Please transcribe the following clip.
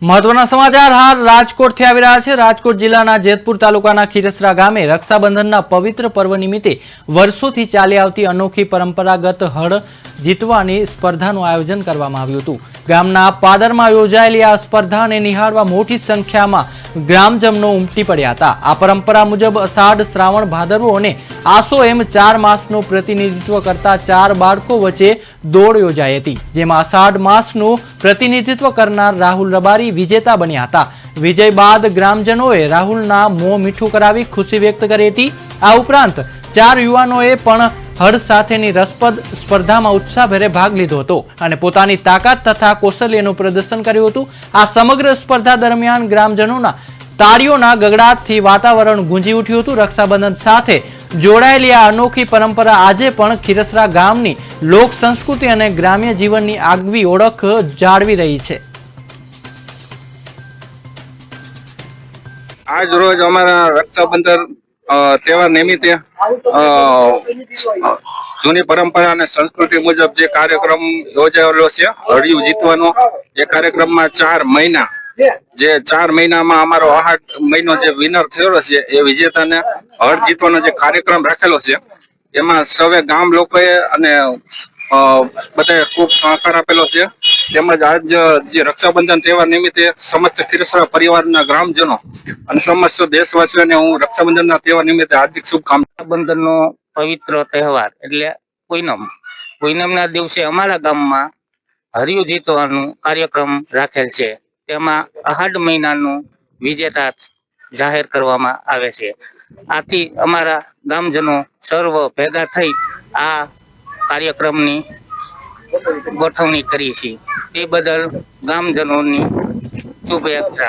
મહત્વના સમાચાર હાલ રાજકોટથી આવી રહ્યા છે। રાજકોટ જિલ્લાના જેતપુર તાલુકાના ખીરસરા ગામે રક્ષાબંધનના પવિત્ર પર્વ નિમિત્તે વર્ષોથી ચાલી આવતી અનોખી પરંપરાગત હળ જીતવાની સ્પર્ધાનું આયોજન કરવામાં આવ્યું હતું। ગામના પાદરમાં યોજાયેલી આ સ્પર્ધાને નિહાળવા મોટી સંખ્યામાં ગ્રામજનો ઉમટી પડ્યા હતા। આ પરંપરા મુજબ અષાઢ, શ્રાવણ, ભાદરવો અને આસો એમ 4 માસનું પ્રતિનિધિત્વ કરતા 4 બાળકો વચ્ચે દોડ યોજાઈ હતી, જેમાં અષાઢ માસનું પ્રતિનિધિત્વ કરનાર રાહુલ રબારી વિજેતા બન્યા હતા। વિજય બાદ ગ્રામજનોએ રાહુલના મોં મીઠું કરાવી ખુશી વ્યક્ત કરી હતી। આ ઉપરાંત 4 યુવાનોએ પણ હળ સાથેની રસપ્રદ સ્પર્ધામાં ઉત્સાહભેર ભાગ લીધો હતો અને પોતાની તાકાત તથા કૌશલ્યનું પ્રદર્શન કર્યું હતું। આ સમગ્ર સ્પર્ધા દરમિયાન ગ્રામજનોના તાળીઓના ગગડાટથી વાતાવરણ ગુંજી ઉઠ્યું હતું। રક્ષાબંધન સાથે જોડાયેલી આ અનોખી પરંપરા આજે પણ ખીરસરા ગામની લોક સંસ્કૃતિ અને ગ્રામ્ય જીવનની આગવી ઓળખ જાળવી રહી છે। આજ રોજ અમારા રક્ષાબંધન તહેવાર નિમિત્તે જૂની પરંપરા અને સંસ્કૃતિ મુજબ જે કાર્યક્રમ યોજાયેલો છે હળિયું જીતવાનો, એ કાર્યક્રમમાં 4 મહિના જે 4 મહિનામાં અમારો આહાર મહિનો જે વિનર થયેલો છે એ વિજેતાને હળ જીતવાનો જે કાર્યક્રમ રાખેલો છે, એમાં સૌએ ગામ લોકોએ અને બધાએ ખૂબ સહકાર આપેલો છે। તેમજ આજ જે રક્ષાબંધન તહેવાર નિમિત્તે સમસ્ત ખીરસરા પરિવારના ગ્રામજનો અને સમસ્ત દેશવાસીઓને હું રક્ષાબંધનના તહેવાર નિમિત્તે હાર્દિક શુભકામના। રક્ષાબંધનનો પવિત્ર તહેવાર એટલે પૂનમના દિવસે અમારા ગામમાં હરિયું જીતવાનું કાર્યક્રમ રાખેલ છે। તેમાં આહાડ મહિનાનું વિજેતા જાહેર કરવામાં આવે છે। આથી અમારા ગામજનો સર્વ ભેગા થઈ આ કાર્યક્રમની ગોઠવણી કરી છે। તે બદલ ગામજનોની શુભેચ્છા।